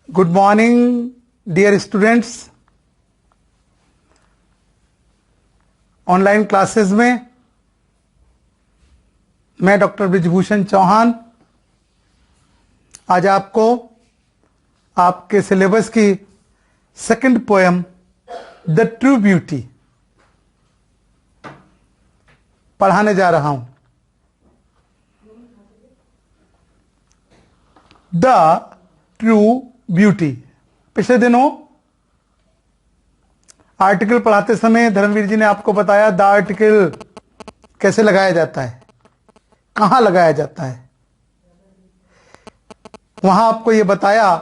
Good morning dear students. Online classes में मैं doctor Brijbhushan Chauhan आज आपको आपके सिलेबस की second poem the true beauty पढ़ाने जा रहा हूं। The true beauty. पिछले दिनों आर्टिकल पढ़ाते समय धर्मवीर जी ने आपको बताया द आर्टिकल कैसे लगाया जाता है, कहां लगाया जाता है। वहां आपको यह बताया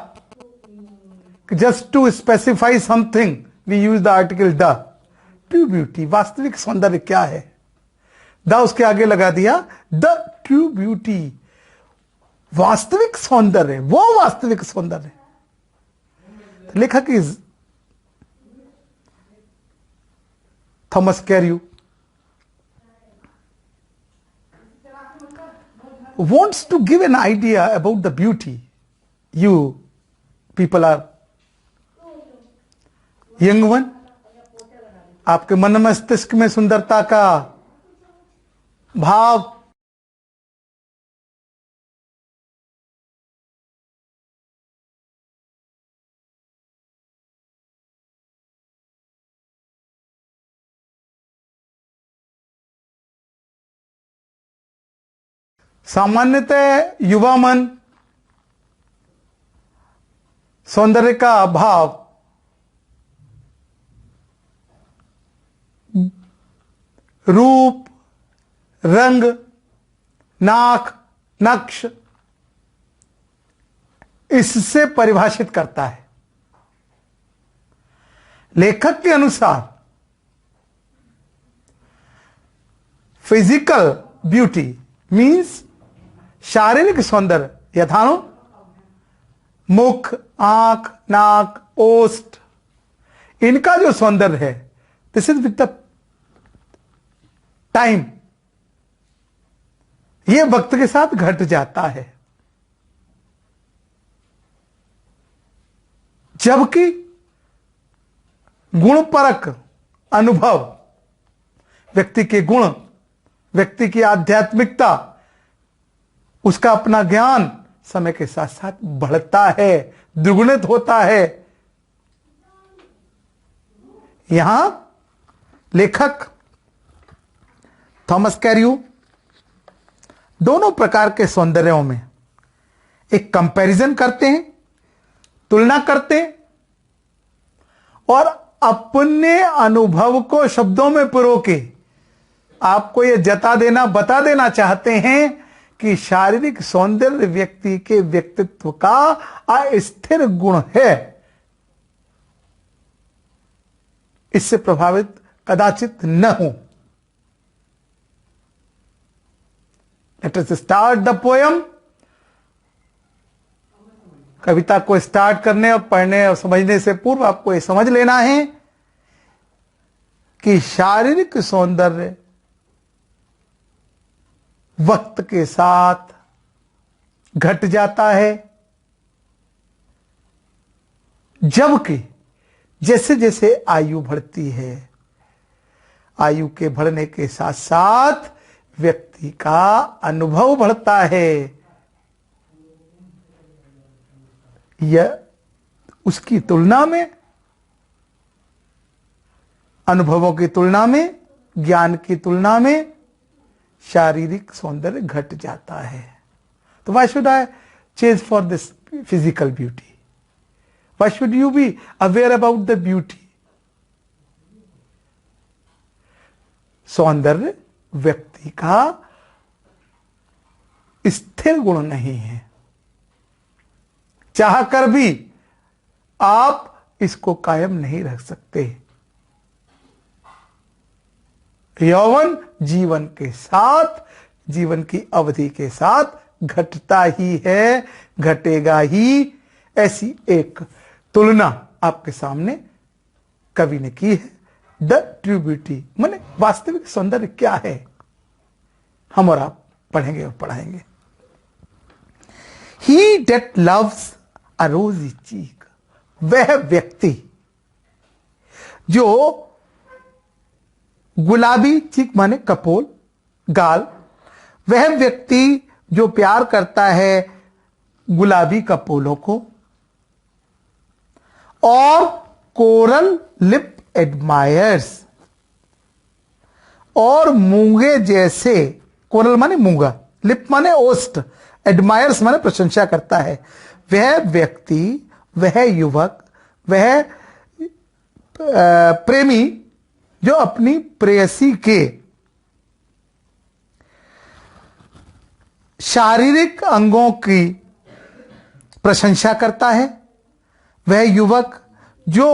कि just to specify something we use the article the true beauty. वास्तविक सौंदर्य क्या है, द उसके आगे लगा दिया द ट्रू ब्यूटी। वास्तविक सौंदर्य, वो वास्तविक सौंदर्य। लेखक is Thomas Cairo wants to give an idea about the beauty. You people are young one. आपके मन मस्तिष्क में सुंदरता का भाव सामान्यतः युवा मन सौंदर्य का भाव रूप, रंग, नाक, नक्श इससे परिभाषित करता है। लेखक के अनुसार फिजिकल ब्यूटी मीन्स शारीरिक सौंदर्य यथानु मुख, आंख, नाक, ओष्ठ, इनका जो सौंदर्य है this is with the time, यह वक्त के साथ घट जाता है। जबकि गुणपरक अनुभव, व्यक्ति के गुण, व्यक्ति की आध्यात्मिकता, उसका अपना ज्ञान समय के साथ साथ बढ़ता है, द्विगुणित होता है। यहां लेखक थॉमस कैरियो दोनों प्रकार के सौंदर्यों में एक कंपैरिजन करते हैं, तुलना करते हैं और अपने अनुभव को शब्दों में पिरो के आपको यह जता देना, बता देना चाहते हैं कि शारीरिक सौंदर्य व्यक्ति के व्यक्तित्व का अस्थिर गुण है, इससे प्रभावित कदाचित न हो। Let us start the poem. कविता को स्टार्ट करने और पढ़ने और समझने से पूर्व आपको यह समझ लेना है कि शारीरिक सौंदर्य वक्त के साथ घट जाता है, जबकि जैसे जैसे आयु बढ़ती है, आयु के बढ़ने के साथ साथ व्यक्ति का अनुभव बढ़ता है। यह उसकी तुलना में, अनुभवों की तुलना में, ज्ञान की तुलना में शारीरिक सौंदर्य घट जाता है। तो why should I chase for this physical beauty? Why should you be aware about the beauty? सौंदर्य व्यक्ति का स्थिर गुण नहीं है, चाहकर भी आप इसको कायम नहीं रख सकते। यौवन जीवन के साथ, जीवन की अवधि के साथ घटता ही है, घटेगा ही। ऐसी एक तुलना आपके सामने कवि ने की है। द ट्रू ब्यूटी माने वास्तविक सौंदर्य क्या है, हम और आप पढ़ेंगे और पढ़ाएंगे। He that loves अ रोजी चीक, वह व्यक्ति जो गुलाबी चीक माने कपोल, गाल, वह व्यक्ति जो प्यार करता है गुलाबी कपोलों को, और कोरल लिप एडमायर्स, और मूंगे जैसे, कोरल माने मूंगा, लिप माने ओष्ठ, एडमायर्स माने प्रशंसा करता है, वह व्यक्ति, वह युवक, वह प्रेमी जो अपनी प्रेयसी के शारीरिक अंगों की प्रशंसा करता है, वह युवक जो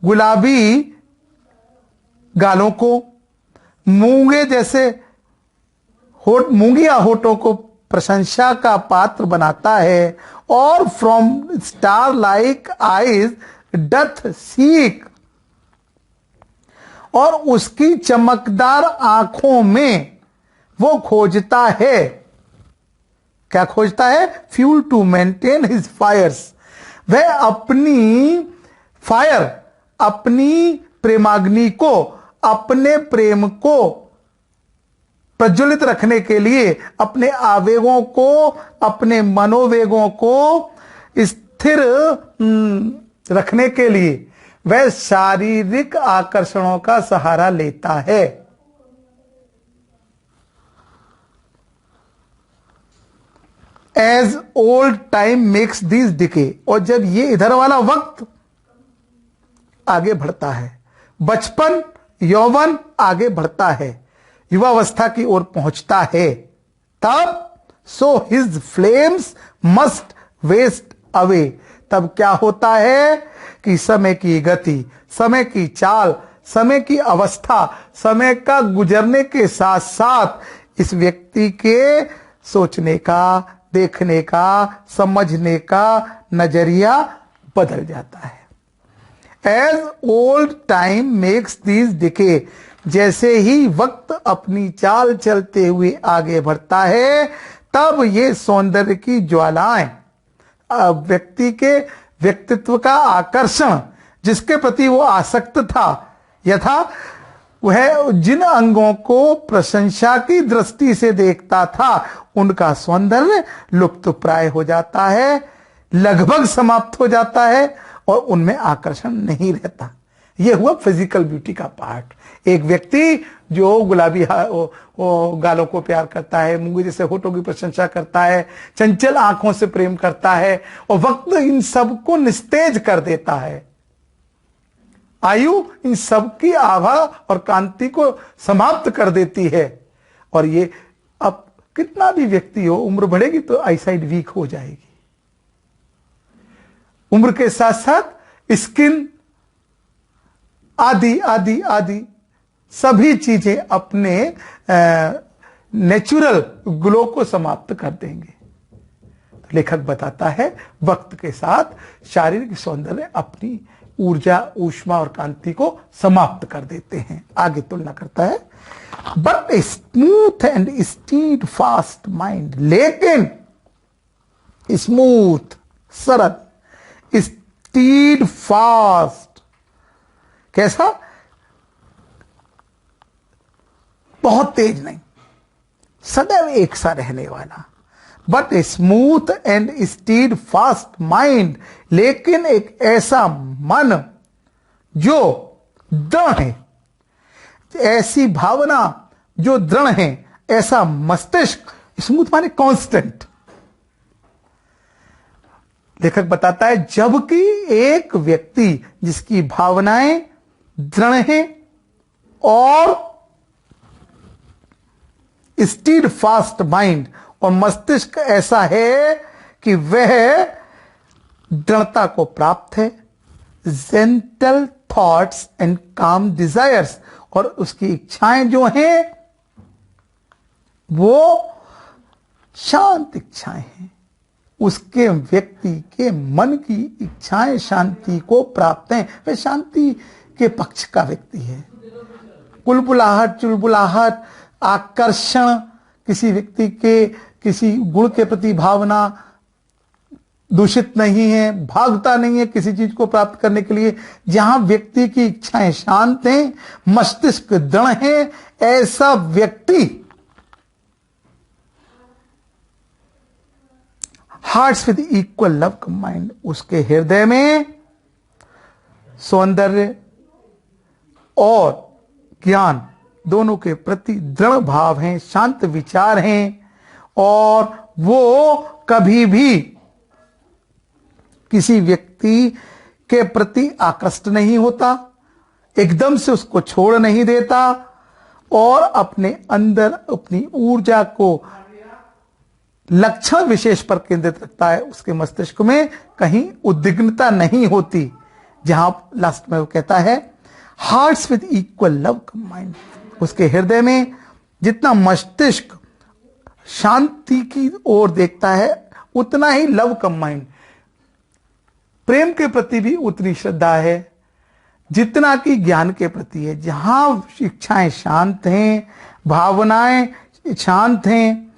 गुलाबी गालों को, मूंगे जैसे होठ, मूंगिया होठों को प्रशंसा का पात्र बनाता है, और from star like eyes doth seek, और उसकी चमकदार आंखों में वो खोजता है, क्या खोजता है? Fuel to maintain his fires, वह अपनी फायर, अपनी प्रेमाग्नि को, अपने प्रेम को प्रज्वलित रखने के लिए, अपने आवेगों को, अपने मनोवेगों को स्थिर रखने के लिए वह शारीरिक आकर्षणों का सहारा लेता है। As old time makes this decay, और जब ये इधर वाला वक्त आगे बढ़ता है, बचपन यौवन आगे बढ़ता है, युवावस्था की ओर पहुंचता है, तब so his flames must waste away, तब क्या होता है कि समय की गति, समय की चाल, समय की अवस्था, समय का गुजरने के साथ साथ इस व्यक्ति के सोचने का, देखने का, समझने का नजरिया बदल जाता है। As old time makes these decay, जैसे ही वक्त अपनी चाल चलते हुए आगे बढ़ता है, तब ये सौंदर्य की ज्वालाएं, व्यक्ति के व्यक्तित्व का आकर्षण, जिसके प्रति वो आसक्त था, यथा वह जिन अंगों को प्रशंसा की दृष्टि से देखता था, उनका सौंदर्य लुप्त प्राय हो जाता है, लगभग समाप्त हो जाता है, और उनमें आकर्षण नहीं रहता। यह हुआ फिजिकल ब्यूटी का पार्ट। एक व्यक्ति जो गुलाबी गालों को प्यार करता है, मूंगे जैसे होठों की प्रशंसा करता है, चंचल आंखों से प्रेम करता है, और वक्त इन सब को निस्तेज कर देता है। आयु इन सब की आभा और कांति को समाप्त कर देती है, और ये अब कितना भी व्यक्ति हो, उम्र बढ़ेगी तो आईसाइट वीक हो जाएगी। उम्र के साथ साथ स्किन आदि आदि आदि सभी चीजें अपने नेचुरल ग्लो को समाप्त कर देंगे। तो लेखक बताता है वक्त के साथ शारीरिक सौंदर्य अपनी ऊर्जा, ऊष्मा और कांति को समाप्त कर देते हैं। आगे तुलना करता है, but smooth and stead fast mind, लेकिन स्मूथ सरल, स्टीड फास्ट, कैसा? बहुत तेज नहीं, सदैव एक सा रहने वाला। But smooth and stead fast mind, लेकिन एक ऐसा मन जो दृढ़ है, ऐसी भावना जो दृढ़ है, ऐसा मस्तिष्क, स्मूथ माने कांस्टेंट। लेखक बताता है जबकि एक व्यक्ति जिसकी भावनाएं दृढ़ हैं और स्टीड फास्ट माइंड, और मस्तिष्क ऐसा है कि वह दृढ़ता को प्राप्त है, जेंटल थॉट्स एंड काम डिजायर्स, और उसकी इच्छाएं जो हैं वो शांत इच्छाएं हैं। उसके व्यक्ति के मन की इच्छाएं शांति को प्राप्त हैं, वह शांति के पक्ष का व्यक्ति है। कुलबुलाहट, चुलबुलाहट, आकर्षण, किसी व्यक्ति के किसी गुण के प्रति भावना, दूषित नहीं है, भागता नहीं है किसी चीज को प्राप्त करने के लिए, जहां व्यक्ति की इच्छाएं शांत हैं, मस्तिष्क दृढ़ है, ऐसा व्यक्ति hearts with equal love combined, उसके हृदय में सौंदर्य और ज्ञान दोनों के प्रति दृढ़ भाव हैं, शांत विचार हैं, और वो कभी भी किसी व्यक्ति के प्रति आकृष्ट नहीं होता, एकदम से उसको छोड़ नहीं देता, और अपने अंदर अपनी ऊर्जा को लक्षण विशेष पर केंद्रित रखता है। उसके मस्तिष्क में कहीं उद्विग्नता नहीं होती, जहां लास्ट में वो कहता है hearts with equal love combined, उसके हृदय में जितना मस्तिष्क शांति की ओर देखता है उतना ही लव कंबाइंड, प्रेम के प्रति भी उतनी श्रद्धा है जितना कि ज्ञान के प्रति है। जहां इच्छाएं शांत हैं, भावनाएं शांत हैं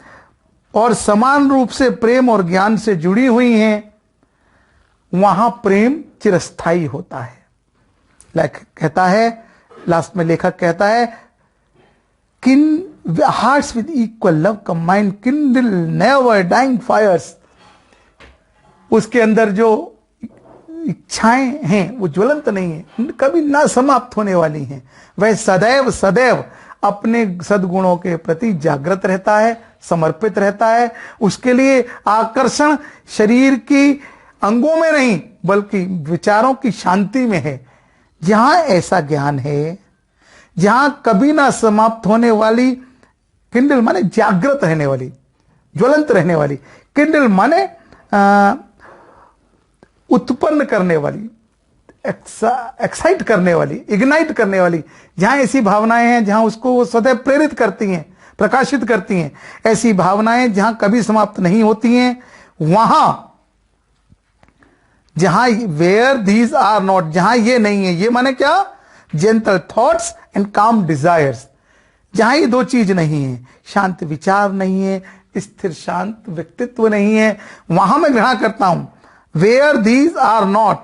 और समान रूप से प्रेम और ज्ञान से जुड़ी हुई हैं, वहां प्रेम चिरस्थायी होता है। लेखक कहता है, लास्ट में लेखक कहता है, किन hearts with equal love combined kindle never dying fires, उसके अंदर जो इच्छाएं हैं वो ज्वलंत नहीं है, कभी ना समाप्त होने वाली हैं। वह सदैव सदैव अपने सद्गुणों के प्रति जागृत रहता है, समर्पित रहता है। उसके लिए आकर्षण शरीर की अंगों में नहीं बल्कि विचारों की शांति में है। जहां ऐसा ज्ञान है, जहां कभी ना समाप्त होने वाली, किंडल माने जागृत रहने वाली, ज्वलंत रहने वाली, किंडल माने उत्पन्न करने वाली, एक्साइट करने वाली, इग्नाइट करने वाली, जहां ऐसी भावनाएं हैं जहां उसको सदैव प्रेरित करती हैं, प्रकाशित करती हैं, ऐसी भावनाएं जहां कभी समाप्त नहीं होती हैं, वहां जहां वेयर दीज आर नॉट, जहां ये नहीं है, ये माने क्या, जेंटल थॉट्स एंड काम डिजायर्स, जहां ये दो चीज नहीं है, शांत विचार नहीं है, स्थिर शांत व्यक्तित्व नहीं है, वहां मैं ग्रहण करता हूं। वेयर दीज आर नॉट,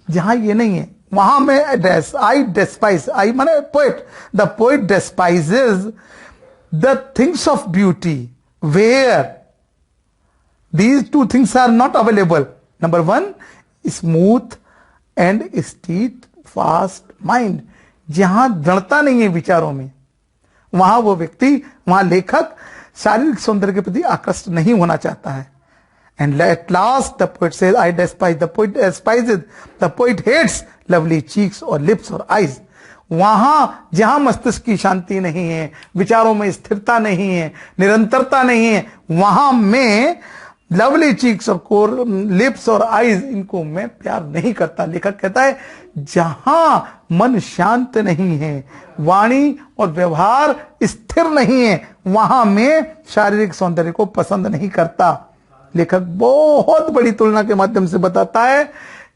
जहां ये नहीं है वहां मैं आई डेस्पाइज, आई माने poet, the poet despises the things of beauty where these two things are not available. Number one, smooth and steadfast mind, जहां दृढ़ता नहीं है विचारों में, वहां वो व्यक्ति, वहां लेखक शारीरिक सौंदर्य के प्रति आकृष्ट नहीं होना चाहता है। And at last the poet says, I despise, the poet despises, the poet hates lovely cheeks or lips or eyes. वहां जहां मस्तिष्क की शांति नहीं है, विचारों में स्थिरता नहीं है, निरंतरता नहीं है, वहां में लवली चीक्स और लिप्स और आईज, इनको मैं प्यार नहीं करता। लेखक कहता है जहां मन शांत नहीं है, वाणी और व्यवहार स्थिर नहीं है, वहां मैं शारीरिक सौंदर्य को पसंद नहीं करता। लेखक बहुत बड़ी तुलना के माध्यम से बताता है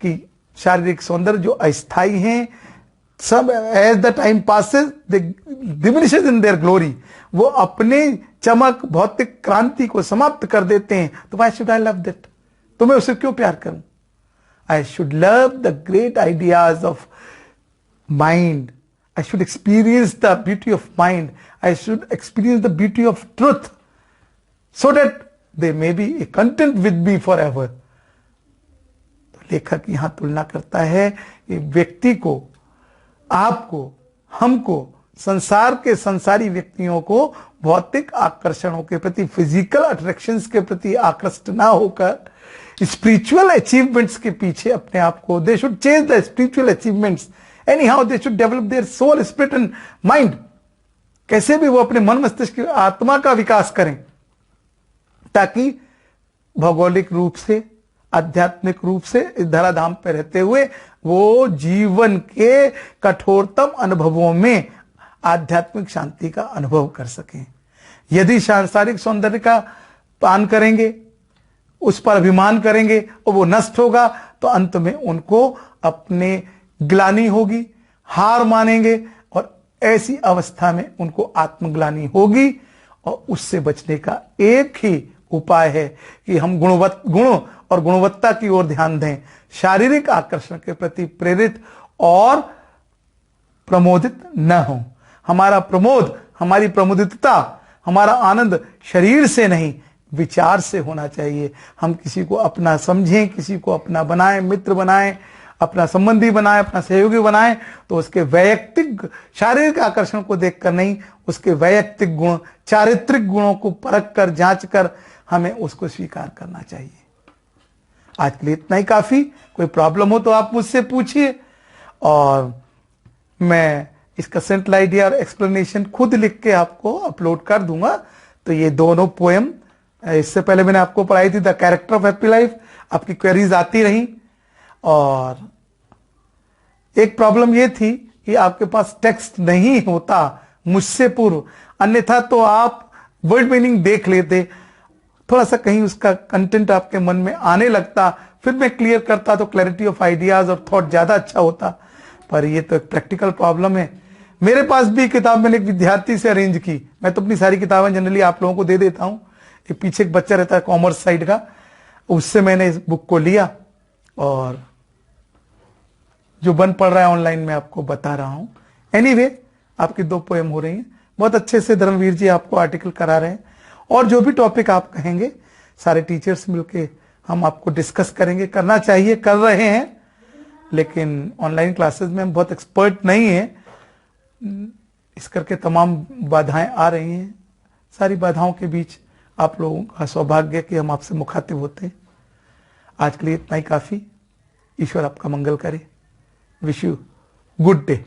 कि शारीरिक सौंदर्य जो अस्थायी हैं, सब as the time passes they diminishes in their glory, वो अपने चमक भौतिक क्रांति को समाप्त कर देते हैं। तो why should I love that, तो मैं उसे क्यों प्यार करूं? I should love the great ideas of mind, I should experience the beauty of mind, I should experience the beauty of truth, so that they may be content with me forever। तो लेखक यहां तुलना करता है कि व्यक्ति को, आपको, हमको, संसार के संसारी व्यक्तियों को भौतिक आकर्षणों के प्रति, फिजिकल अट्रैक्शंस के प्रति आकृष्ट ना होकर स्पिरिचुअल अचीवमेंट्स के पीछे अपने आप को, they should change the spiritual achievements any how, they should develop their soul, spirit and mind. कैसे भी वो अपने मन मस्तिष्क आत्मा का विकास करें, ताकि भौगोलिक रूप से, आध्यात्मिक रूप से इस धराधाम पर रहते हुए वो जीवन के कठोरतम अनुभवों में आध्यात्मिक शांति का अनुभव कर सकें। यदि सांसारिक सौंदर्य का पान करेंगे, उस पर अभिमान करेंगे और वो नष्ट होगा, तो अंत में उनको अपने ग्लानि होगी, हार मानेंगे, और ऐसी अवस्था में उनको आत्मग्लानि होगी, और उससे बचने का एक ही उपाय है कि हम गुण और गुणवत्ता की ओर ध्यान दें, शारीरिक आकर्षण के प्रति प्रेरित और प्रमोदित न हो। हमारा प्रमोद, हमारी प्रमुदितता, हमारा आनंद शरीर से नहीं विचार से होना चाहिए। हम किसी को अपना समझें, किसी को अपना बनाएं, मित्र बनाएं, अपना संबंधी बनाएं, अपना सहयोगी बनाएं, तो उसके वैयक्तिक शारीरिक आकर्षण को देखकर नहीं, उसके वैयक्तिक गुण, चारित्रिक गुणों को परख कर, जांच कर हमें उसको स्वीकार करना चाहिए। आज के लिए इतना ही काफी। कोई प्रॉब्लम हो तो आप मुझसे पूछिए और मैं इसका सेंट्रल आइडिया और एक्सप्लेनेशन खुद लिख के आपको अपलोड कर दूंगा। तो ये दोनों पोएम, इससे पहले मैंने आपको पढ़ाई थी the character of happy life, आपकी क्वेरीज आती रही। और एक प्रॉब्लम ये थी कि आपके पास टेक्स्ट नहीं होता मुझसे पूर्व, अन्यथा तो आप वर्ड मीनिंग देख लेते, थोड़ा सा कहीं उसका कंटेंट आपके मन में आने लगता, फिर मैं क्लियर करता तो क्लैरिटी ऑफ आइडियाज और थॉट ज्यादा अच्छा होता। पर ये तो एक प्रैक्टिकल प्रॉब्लम है। मेरे पास भी किताब मैंने एक विद्यार्थी से अरेंज की। मैं तो अपनी सारी किताबें जनरली आप लोगों को दे देता हूं। एक पीछे एक बच्चा रहता है कॉमर्स साइड का, उससे मैंने इस बुक को लिया और जो बन पड़ रहा है ऑनलाइन में आपको बता रहा हूं। एनीवे, आपकी 2 पोएम हो रही हैं। बहुत अच्छे से धर्मवीर जी आपको आर्टिकल करा रहे हैं और जो भी टॉपिक आप कहेंगे सारे टीचर्स मिलके हम आपको डिस्कस करेंगे। करना चाहिए, कर रहे हैं, लेकिन ऑनलाइन क्लासेस में हम बहुत एक्सपर्ट नहीं हैं, इस करके तमाम बाधाएं आ रही हैं। सारी बाधाओं के बीच आप लोगों का सौभाग्य कि हम आपसे मुखातिब होते हैं। आज के लिए इतना ही काफी। ईश्वर आपका मंगल करे। Wish you good day.